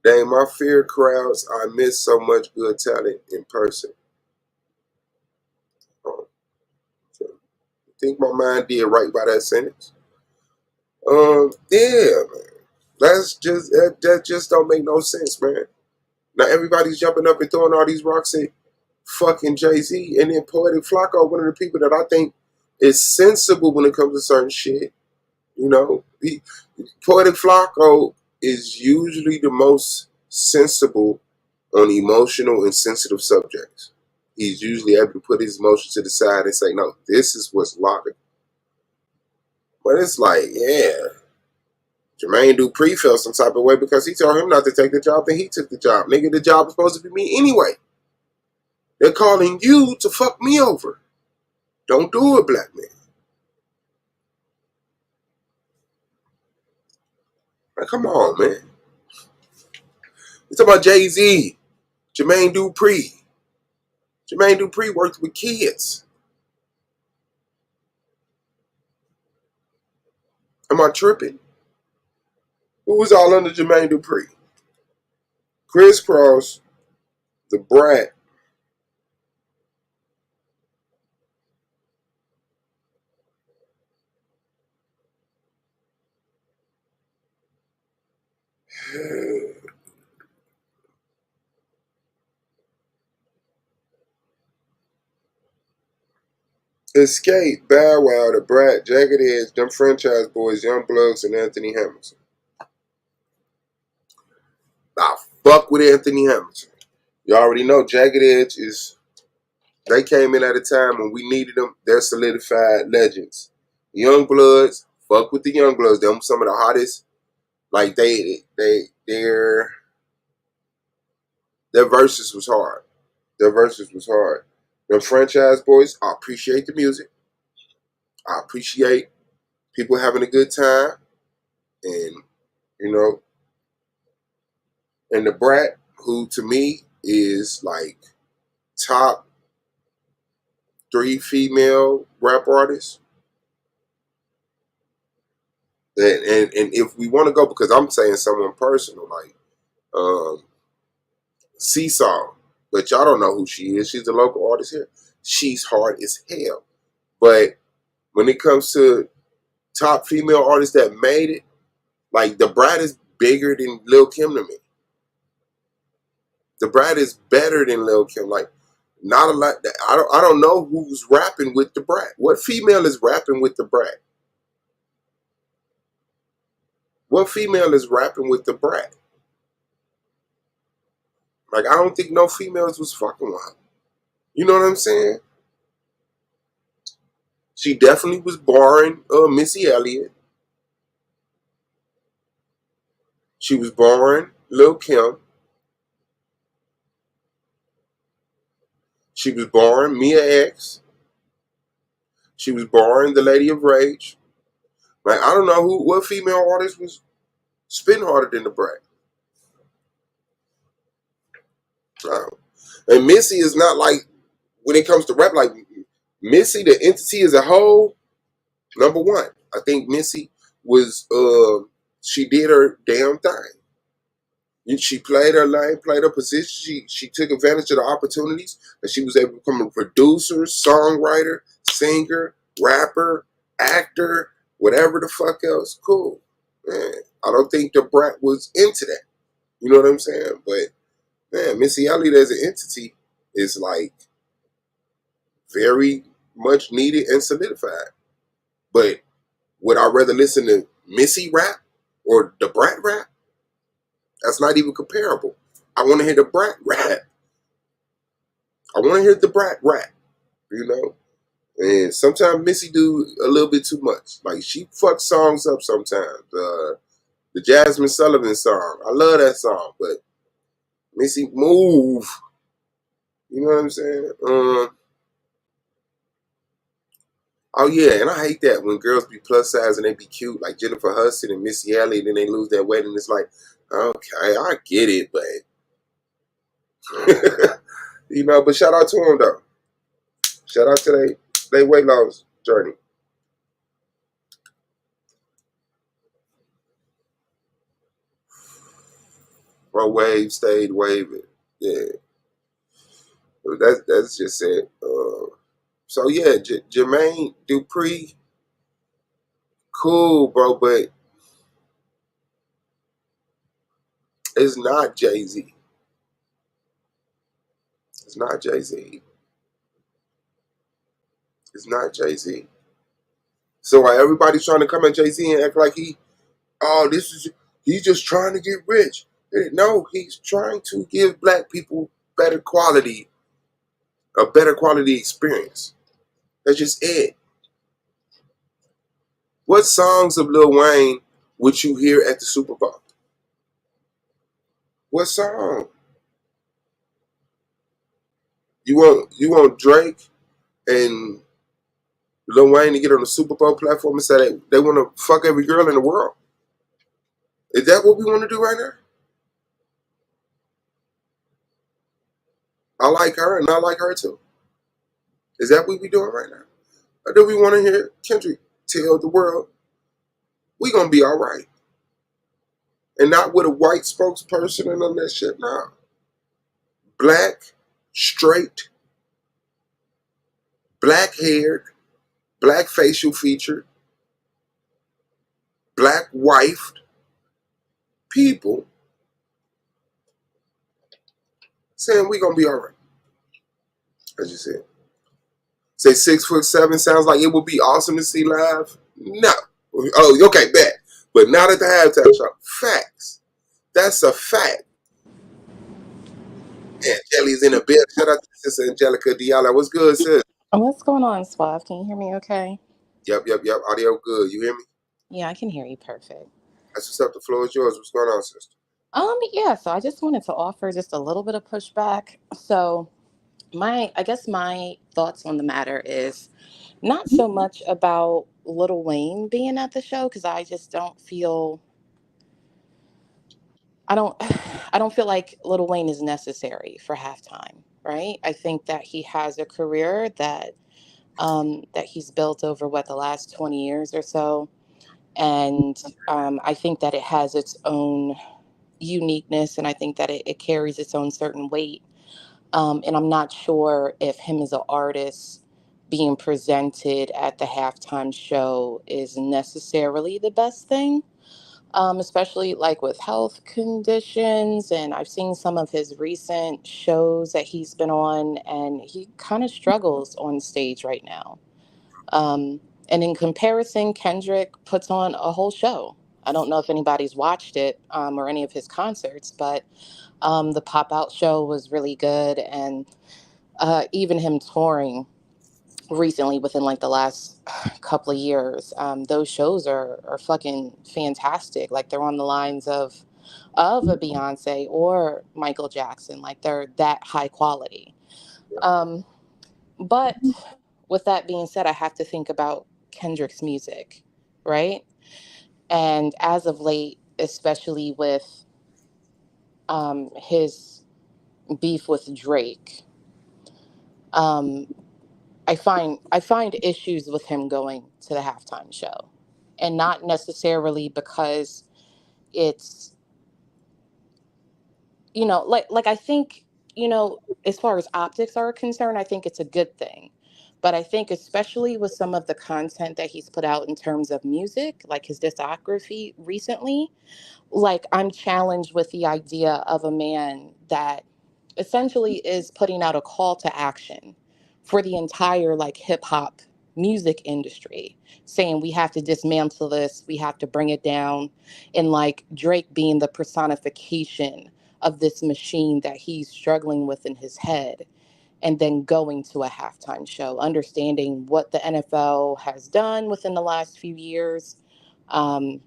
Dang, my fear crowds, I miss so much good talent in person. Oh, so I think my mind did right by that sentence. Yeah, man. That just don't make no sense, man. Now everybody's jumping up and throwing all these rocks at fucking Jay-Z, and then Poetic Flacco, one of the people that I think is sensible when it comes to certain shit. You know, Poetic Flacco is usually the most sensible on emotional and sensitive subjects. He's usually able to put his emotions to the side and say, no, this is what's logical. But it's like, yeah, Jermaine Dupri felt some type of way because he told him not to take the job, then he took the job. Nigga, the job was supposed to be me anyway. They're calling you to fuck me over. Don't do it, black man. Like, come on, man. You talking about Jay-Z, Jermaine Dupri. Jermaine Dupri worked with kids. Am I tripping? Who was all under Jermaine Dupri? Chris Cross, The Brat, Escape, Bow Wow, The Brat, Jagged Edge, them franchise boys, Young Bloods, and Anthony Hamilton. I fuck with Anthony Hamilton. You already know Jagged Edge is. They came in at a time when we needed them. They're solidified legends. Young Bloods, fuck with the Young Bloods. Them some of the hottest. Like their verses was hard. Their verses was hard. Them franchise boys, I appreciate the music. I appreciate people having a good time, and you know, and the Brat, who to me is like top 3 female rap artists. And if we want to go, because I'm saying someone personal, like Seesaw, but y'all don't know who she is. She's a local artist here. She's hard as hell. But when it comes to top female artists that made it, like the Brat is bigger than Lil Kim to me. The Brat is better than Lil Kim. Like not a lot. I don't know who's rapping with the Brat. What female is rapping with the Brat? What female is rapping with the Brat? Like I don't think no females was fucking with her. You know what I'm saying? She definitely was barring Missy Elliott. She was barring Lil Kim. She was barring Mia X. She was barring the Lady of Rage. Like I don't know what female artist was spitting harder than the Brat. And Missy is not like when it comes to rap. Like Missy, the entity as a whole, number one. I think Missy was she did her damn thing. She played her lane, played her position. She took advantage of the opportunities, and she was able to become a producer, songwriter, singer, rapper, actor, whatever the fuck else. Cool, man. I don't think the Brat was into that. You know what I'm saying? But man, Missy Elliott as an entity is like very much needed and solidified. But would I rather listen to Missy rap or the Brat rap? That's not even comparable. I want to hear the Brat rap. I want to hear the Brat rap. You know, and sometimes Missy do a little bit too much. Like she fucks songs up sometimes. The Jasmine Sullivan song, I love that song, but Missy move. You know what I'm saying? Oh yeah, and I hate that when girls be plus size and they be cute, like Jennifer Hudson and Missy Elliott, and then they lose their weight, and it's like, okay, I get it, but you know. But shout out to them though. Shout out to they weight loss journey. Bro, wave stayed waving. Yeah, that's just it. So yeah, Jermaine Dupri, cool, bro, but it's not Jay Z. It's not Jay Z. It's not Jay Z. So while everybody's trying to come at Jay Z and act like he's just trying to get rich. No, he's trying to give black people better quality, a better quality experience. That's just it. What songs of Lil Wayne would you hear at the Super Bowl? What song? You want Drake and Lil Wayne to get on the Super Bowl platform and say they want to fuck every girl in the world? Is that what we want to do right now? I like her and I like her too. Is that what we doing right now? Or do we want to hear Kendrick tell the world we gonna be all right, and not with a white spokesperson and none of that shit? No, black, straight, black haired, black facial featured, black wifed people saying we gonna be all right. As you said, say 6'7" sounds like it would be awesome to see live. No. Oh, okay, bet. But not at the halftime show. Facts. That's a fact. Yeah, Jelly's in a bed. Shout out to Sister Angelica Diallo. What's good, sis? What's going on, Suave? Can you hear me okay? Yep, yep, yep. Audio good. You hear me? Yeah, I can hear you perfect. That's what's up. The floor is yours. What's going on, sister? Yeah, so I just wanted to offer just a little bit of pushback. So I guess my thoughts on the matter is not so much about Lil Wayne being at the show because I just don't feel I don't I don't feel like Lil Wayne is necessary for halftime, right? I think that he has a career that he's built over what the last 20 years or so, and I think that it has its own uniqueness, and I think that it carries its own certain weight. And I'm not sure if him as an artist being presented at the halftime show is necessarily the best thing, especially like with health conditions. And I've seen some of his recent shows that he's been on, and he kind of struggles on stage right now. Um, and in comparison, Kendrick puts on a whole show. I don't know if anybody's watched it or any of his concerts, but the pop out show was really good. And even him touring recently within like the last couple of years, those shows are fucking fantastic. Like they're on the lines of a Beyonce or Michael Jackson. Like they're that high quality. Um, but with that being said, I have to think about Kendrick's music, right? And as of late, especially with his beef with Drake, um, I find issues with him going to the halftime show, and not necessarily because it's like I think as far as optics are concerned, I think it's a good thing. But I think especially with some of the content that he's put out in terms of music, like his discography recently, like I'm challenged with the idea of a man that essentially is putting out a call to action for the entire like hip hop music industry, saying we have to dismantle this, we have to bring it down, and like Drake being the personification of this machine that he's struggling with in his head, and then going to a halftime show, understanding what the NFL has done within the last few years. Um,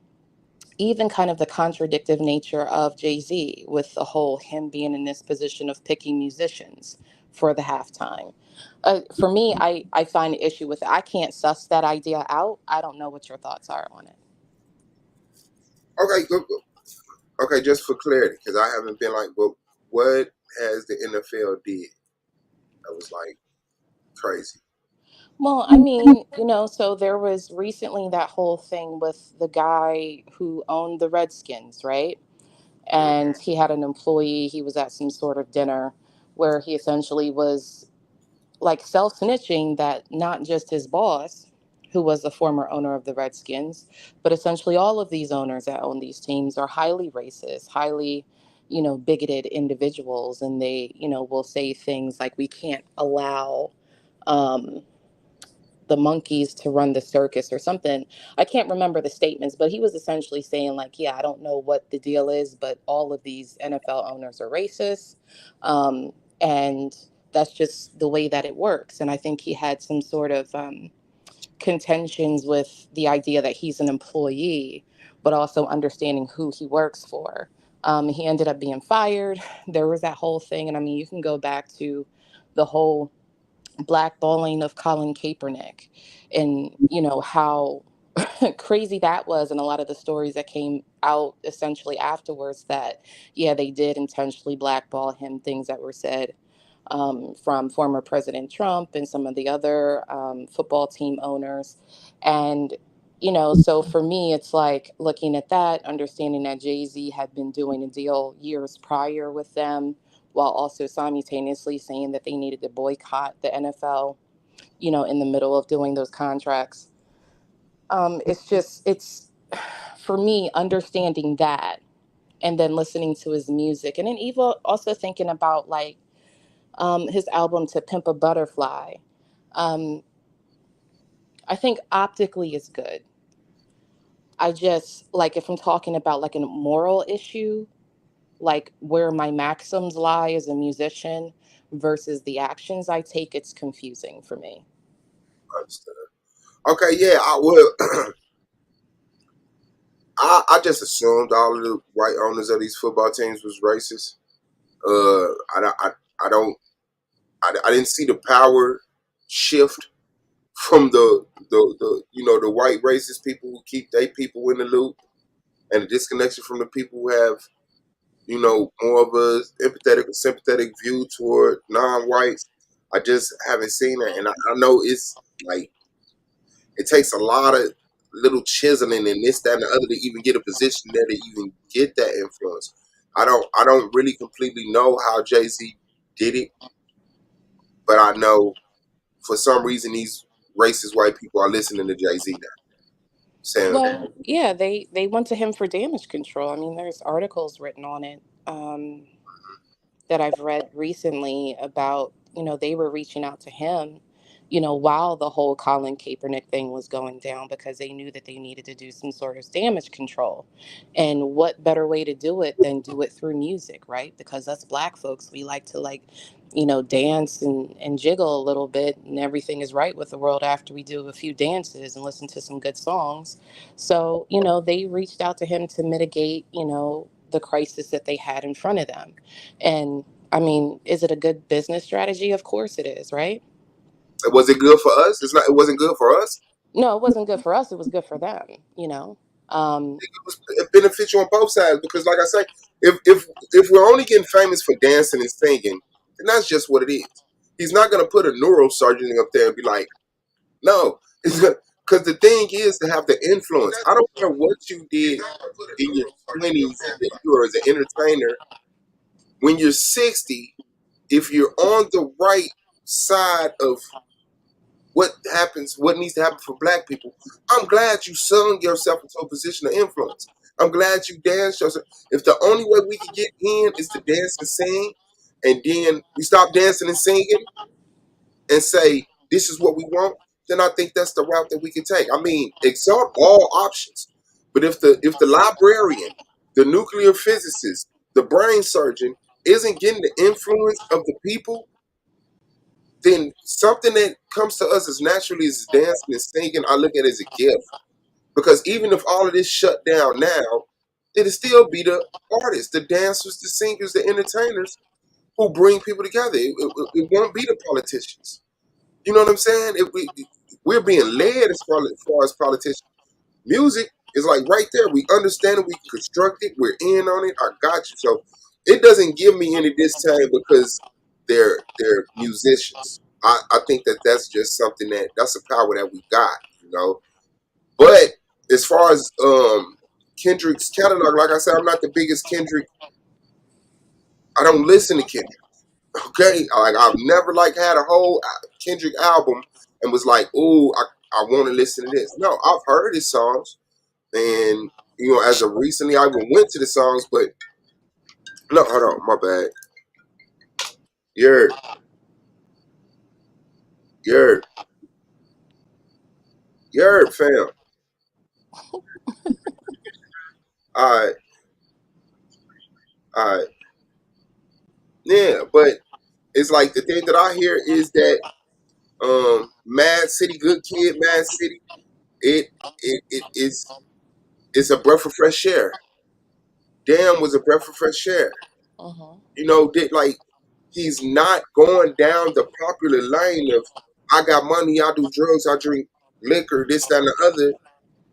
Even kind of the contradictive nature of Jay-Z with the whole him being in this position of picking musicians for the halftime. For me, I find an issue with it. I can't suss that idea out. I don't know what your thoughts are on it. Okay, good. Okay, just for clarity, because I haven't been like, but what has the NFL did that was like crazy? Well, I mean, so there was recently that whole thing with the guy who owned the Redskins, right? And he had an employee, he was at some sort of dinner where he essentially was like self snitching that not just his boss, who was the former owner of the Redskins, but essentially all of these owners that own these teams are highly racist, highly, bigoted individuals. And they, will say things like, we can't allow um, the monkeys to run the circus or something. I can't remember the statements, but he was essentially saying, like, yeah, I don't know what the deal is, but all of these NFL owners are racist. Um, and that's just the way that it works. And I think he had some sort of contentions with the idea that he's an employee, but also understanding who he works for. He ended up being fired. There was that whole thing. And I mean, you can go back to the whole blackballing of Colin Kaepernick, and how crazy that was, and a lot of the stories that came out essentially afterwards that yeah, they did intentionally blackball him, things that were said from former President Trump and some of the other football team owners. And so for me, it's like looking at that, understanding that Jay-Z had been doing a deal years prior with them, while also simultaneously saying that they needed to boycott the NFL, in the middle of doing those contracts. It's for me understanding that, and then listening to his music, and then even also thinking about like His album To Pimp a Butterfly. Um, I think optically is good. I just like if I'm talking about like a moral issue, like where my maxims lie as a musician versus the actions I take, it's confusing for me. I understand. Okay, yeah, I would. I just assumed all of the white owners of these football teams was racist. I don't. I didn't see the power shift from the white racist people who keep their people in the loop, and the disconnection from the people who have more of a empathetic or sympathetic view toward non-whites. I just haven't seen that, and I know it's like it takes a lot of little chiseling and this, that, and the other to even get a position there to even get that influence. I don't really completely know how Jay-Z did it, but I know for some reason these racist white people are listening to Jay-Z now. Saying, Well, yeah, they went to him for damage control. I mean, there's articles written on it. That I've read recently about, they were reaching out to him, while the whole Colin Kaepernick thing was going down because they knew that they needed to do some sort of damage control. And what better way to do it than do it through music, right? Because us black folks, we like to dance and jiggle a little bit, and everything is right with the world after we do a few dances and listen to some good songs. So, they reached out to him to mitigate, the crisis that they had in front of them. And I mean, is it a good business strategy? Of course it is, right? was it good for us? It's not. It wasn't good for us. No, it wasn't good for us. It was good for them. It was beneficial on both sides because, like I say, if we're only getting famous for dancing and singing, then that's just what it is. He's not gonna put a neurosurgeon up there and be like, no, because the thing is to have the influence. I don't care what you did in your 20s that you were as an entertainer. When you're 60, if you're on the right side of what needs to happen for black people. I'm glad you sung yourself into a position of influence. I'm glad you danced yourself. If the only way we can get in is to dance and sing, and then we stop dancing and singing and say, this is what we want, then I think that's the route that we can take. I mean, exalt all options. But if the librarian, the nuclear physicist, the brain surgeon isn't getting the influence of the people, then something that comes to us as naturally as dancing and singing, I look at it as a gift. Because even if all of this shut down now, it'll still be the artists, the dancers, the singers, the entertainers who bring people together. It won't be the politicians. You know what I'm saying? We're being led as far as politicians. Music is like right there. We understand it. We can construct it. We're in on it. I got you. So it doesn't give me any disdain because they're musicians. I think that that's just something that's a power that we got. But as far as Kendrick's catalog, like I said, I'm not the biggest Kendrick. I don't listen to Kendrick. Okay, like I've never had a whole Kendrick album and was like, oh, I want to listen to this. No, I've heard his songs. And as of recently, I even went to the songs, but no, hold on, my bad. You're you're you're fam. All right, all right, yeah. But it's like the thing that I hear is that Mad City, Good Kid, Mad City. It's a breath of fresh air. Damn was a breath of fresh air. Hmm. Like he's not going down the popular lane of I got money, I do drugs, I drink liquor, this, that, and the other.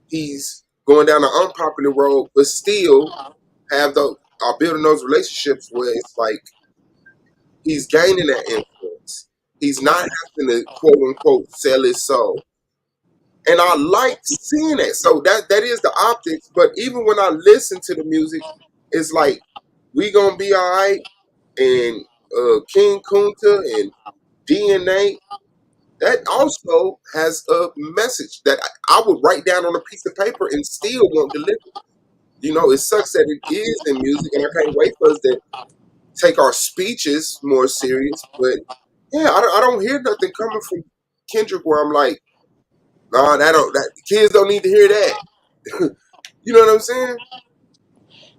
He's going down the unpopular road, but still have those are building those relationships where it's like he's gaining that influence. He's not having to quote unquote sell his soul. And I like seeing that. So that is the optics. But even when I listen to the music, it's like we gonna be all right. And King Kunta and DNA, that also has a message that I would write down on a piece of paper and still won't deliver. It sucks that it is in music, and I can't wait for us take our speeches more serious. But yeah, I don't hear nothing coming from Kendrick where I'm like, nah, that don't that kids don't need to hear that. You know what I'm saying?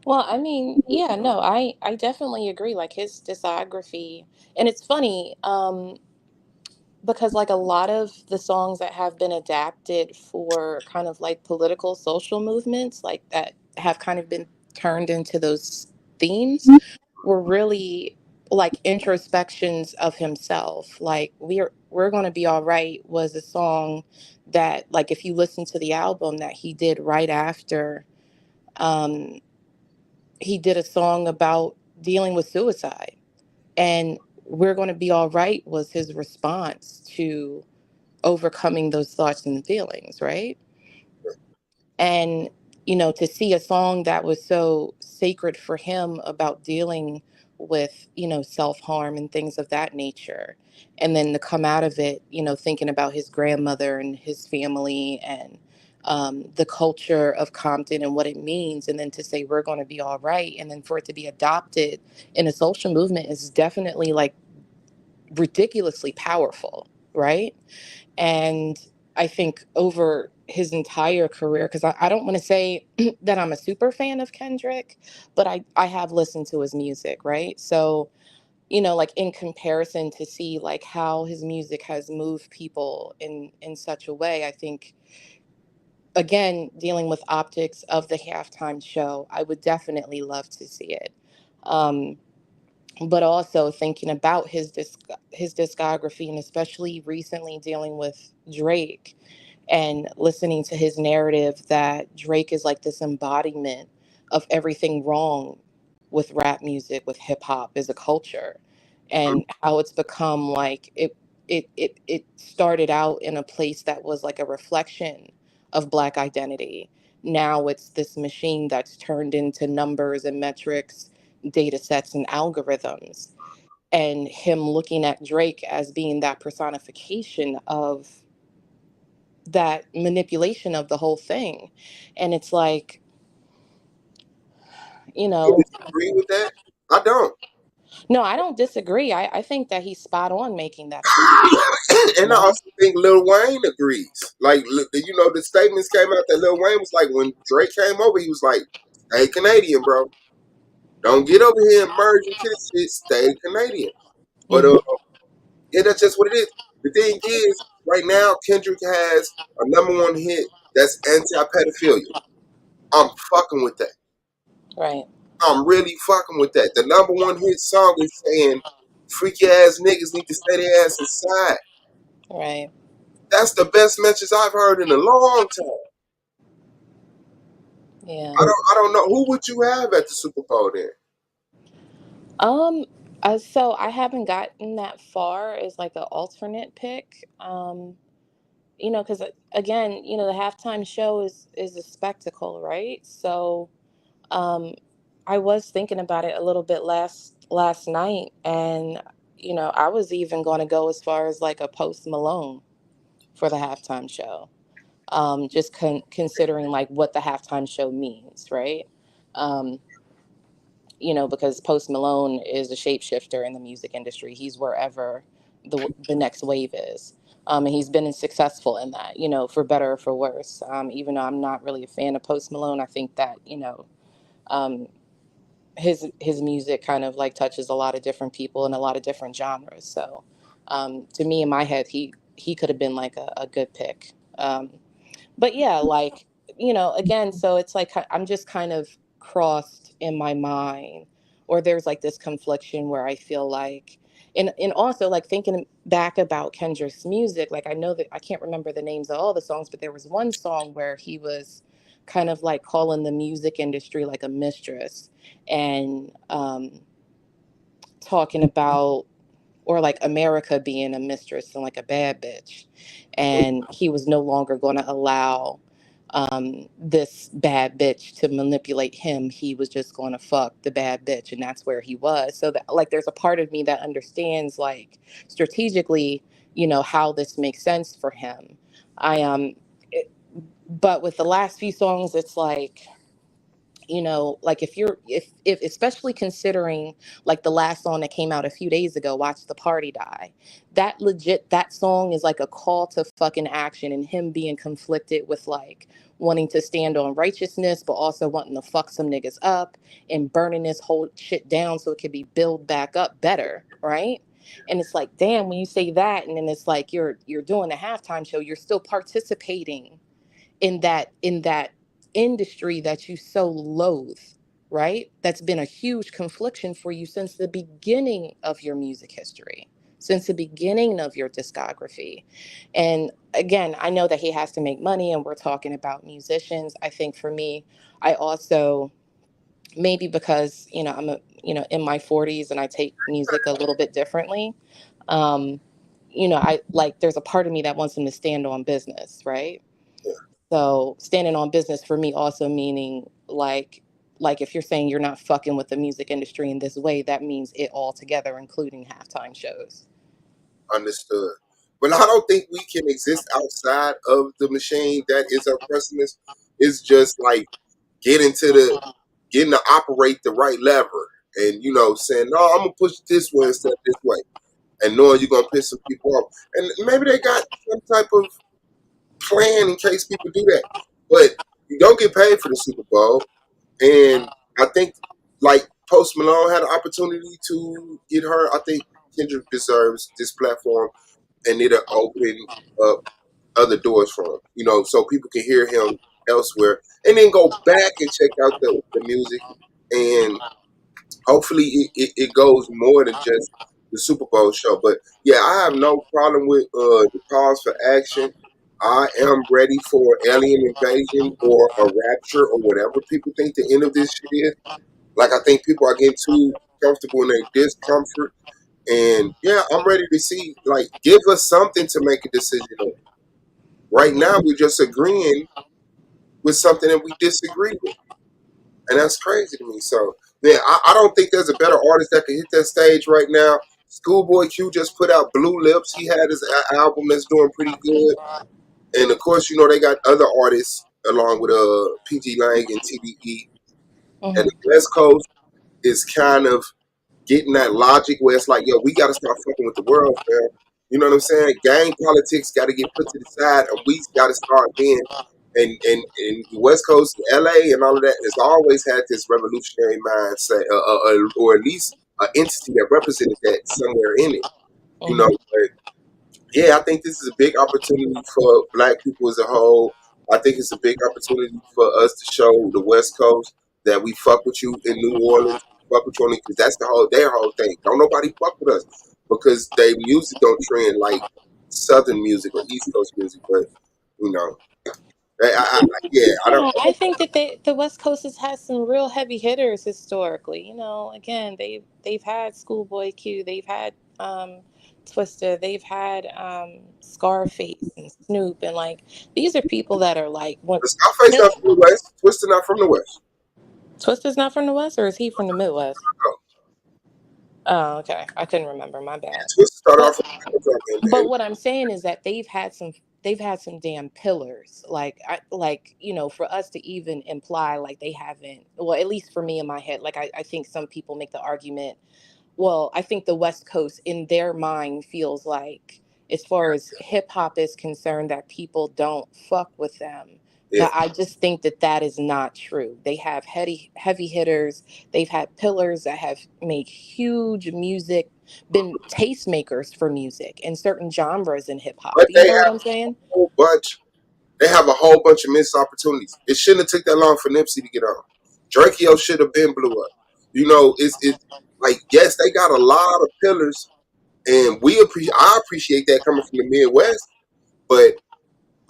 Well, I mean, yeah, no, I definitely agree. Like his discography, and it's funny, because like a lot of the songs that have been adapted for kind of like political social movements, like that have kind of been turned into those themes, were really like introspections of himself. Like we're gonna be all right was a song that, like, if you listen to the album that he did right after, um he did a song about dealing with suicide, and we're going to be all right was his response to overcoming those thoughts and feelings, right? And to see a song that was so sacred for him about dealing with self-harm and things of that nature, and then to come out of it thinking about his grandmother and his family and the culture of Compton and what it means, and then to say we're going to be all right, and then for it to be adopted in a social movement is definitely like ridiculously powerful, right? And I think over his entire career, because I don't want to say that I'm a super fan of Kendrick, but I have listened to his music, right? So, like in comparison to see like how his music has moved people in such a way, I think again, dealing with optics of the halftime show, I would definitely love to see it. Um, but also thinking about his discography, and especially recently dealing with Drake and listening to his narrative that Drake is like this embodiment of everything wrong with rap music, with hip hop as a culture, and how it's become like it started out in a place that was like a reflection of Black identity. Now it's this machine that's turned into numbers and metrics, data sets and algorithms, and him looking at Drake as being that personification of that manipulation of the whole thing. And it's like, you You know, disagree with that? I don't. no, I don't disagree. I think that he's spot on making that assessment, you And I know? also think Lil Wayne agrees. Like, the statements came out that Lil Wayne was like, when Drake came over, he was like, "Stay Canadian, bro. Don't get over here and merge into this shit. Stay Canadian." But Hmm. yeah, that's just what it is. The thing is, right now, Kendrick has a #1 hit that's anti-pedophilia. I'm fucking with that. Right, I'm really fucking with that. The #1 hit song is saying freaky ass niggas need to stay their ass inside. right. That's the best message I've heard in a long time. Yeah. I don't know who would you have at the Super Bowl then. Um, so I haven't gotten that far as like an alternate pick. Because again, the halftime show is a spectacle, right? So, um, I was thinking about it a little bit last night, and I was even going to go as far as like a Post Malone for the halftime show. Just considering like what the halftime show means, right? Um, because Post Malone is a shapeshifter in the music industry. He's wherever the next wave is. And he's been successful in that, for better or for worse. Even though I'm not really a fan of Post Malone, I think that, um, his music kind of like touches a lot of different people in a lot of different genres. So to me, in my head, he could have been like a good pick. But yeah, like, again, so it's like I'm just kind of crossed in my mind, or there's like this confliction where I feel like, and also like thinking back about Kendrick's music, like I know that I can't remember the names of all the songs, but there was one song where he was kind of like calling the music industry like a mistress, and talking about, or like America being a mistress and like a bad bitch. And he was no longer going to allow this bad bitch to manipulate him. He was just going to fuck the bad bitch. And that's where he was. So that, like, there's a part of me that understands, like, strategically, how this makes sense for him. I, it, but with the last few songs, it's like, you know, like if especially considering like the last song that came out a few days ago, Watch the Party Die, that legit, that song is like a call to fucking action, and him being conflicted with like wanting to stand on righteousness but also wanting to fuck some niggas up and burning this whole shit down so it could be built back up better, right? And it's like, damn, when you say that, and then it's like you're doing a halftime show, you're still participating in that industry that you so loathe, right? That's been a huge confliction for you since the beginning of your music history, since the beginning of your discography. And again, I know that he has to make money, and we're talking about musicians. I think for me, I also, maybe because I'm in my 40s and I take music a little bit differently. um I like, there's a part of me that wants him to stand on business, right? Yeah, So standing on business for me also meaning like if you're saying you're not fucking with the music industry in this way, that means it all together, including halftime shows. understood. But I don't think we can exist outside of the machine that is oppressing us. It's just like getting to operate the right lever, and saying, no, I'm gonna push this way instead of this way, and knowing you're gonna piss some people off. And maybe they got some type of plan in case people do that. But you don't get paid for the Super Bowl. And I think like Post Malone had an opportunity to get her. I think Kendrick deserves this platform, and it'll open up other doors for him. So people can hear him elsewhere, and then go back and check out the music, and hopefully it goes more than just the Super Bowl show. But yeah, I have no problem with the calls for action. I am ready for alien invasion or a rapture or whatever people think the end of this shit is. Like, I think people are getting too comfortable in their discomfort. And yeah, I'm ready to see, like, give us something to make a decision on. Right now, we're just agreeing with something that we disagree with. And that's crazy to me. So, yeah, I don't think there's a better artist that can hit that stage right now. Schoolboy Q just put out Blue Lips. He had his album that's doing pretty good. And of course, they got other artists along with PG Lang and TDE. And the Hmm. West Coast is kind of getting that logic where it's like, yo, we got to start fucking with the world, fam. You know what I'm saying? Gang politics got to get put to the side, and we got to start being. And the West Coast, LA, and all of that has always had this revolutionary mindset, or at least an entity that represented that somewhere in it. Hmm. But yeah, I think this is a big opportunity for Black people as a whole. I think it's a big opportunity for us to show the West Coast that we fuck with you in New Orleans, fuck with you on it, because that's their whole thing. Don't nobody fuck with us because their music don't trend like Southern music or East Coast music. But you know, yeah, I don't. Yeah, I think that the West Coast has had some real heavy hitters historically. Again, they've had Schoolboy Q, they've had Twista, they've had Scarface and Snoop, and like these are people that are like what. The Scarface not from the West. Twister not from the West. Twista's not from the West, or is he from the Midwest? No. Oh, okay. I couldn't remember. My Yeah, bad. Twister started But off but and what I'm saying is that they've had some damn pillars. Like, for us to even imply like they haven't, well, at least for me in my head, like I think some people make the argument, well, I think the West Coast in their mind feels like, as far as hip hop is concerned, that people don't fuck with them. yeah. But I just think that that is not true. They have heavy hitters. They've had pillars that have made huge music, been tastemakers for music in certain genres in hip hop. But You they know what have I'm saying? a whole bunch. They have a whole bunch of missed opportunities. It shouldn't have took that long for Nipsey to get on. Drakeo should have been blew up. It's like, yes, they got a lot of pillars, and I appreciate that coming from the Midwest, but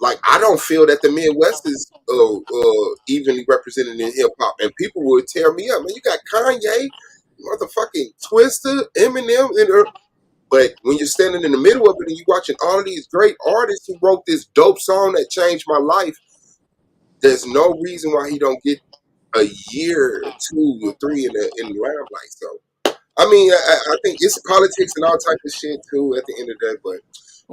like, I don't feel that the Midwest is evenly represented in hip hop, and people would tear me up. Man, you got Kanye, motherfucking Twister, Eminem, but when you're standing in the middle of it and you're watching all of these great artists who wrote this dope song that changed my life, there's no reason why he don't get a year or 2 or 3 in the limelight. So I mean, I think it's politics and all type of shit too at the end of the day. But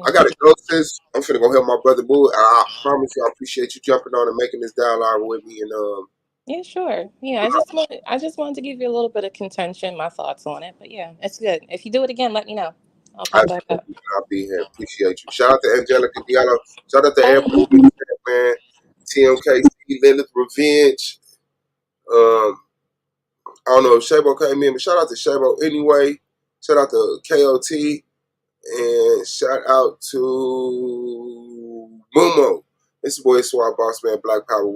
I Mhm. gotta go, sis. I'm finna go help my brother Boo. I promise you, I appreciate you jumping on and making this dialogue with me. And Yeah, sure. Yeah, I just wanted to give you a little bit of contention, my thoughts on it. But yeah, it's good. If you do it again, let me know. I'll come back up. Absolutely, I'll be here. Appreciate you. Shout out to Angelica Diallo. Shout out to Oh everybody, man. TMKC, Lilith Revenge. I don't know if Shabo came in, but shout out to Shabo anyway. Shout out to KOT. And shout out to Momo. This boy Swab Boss Man Black Power.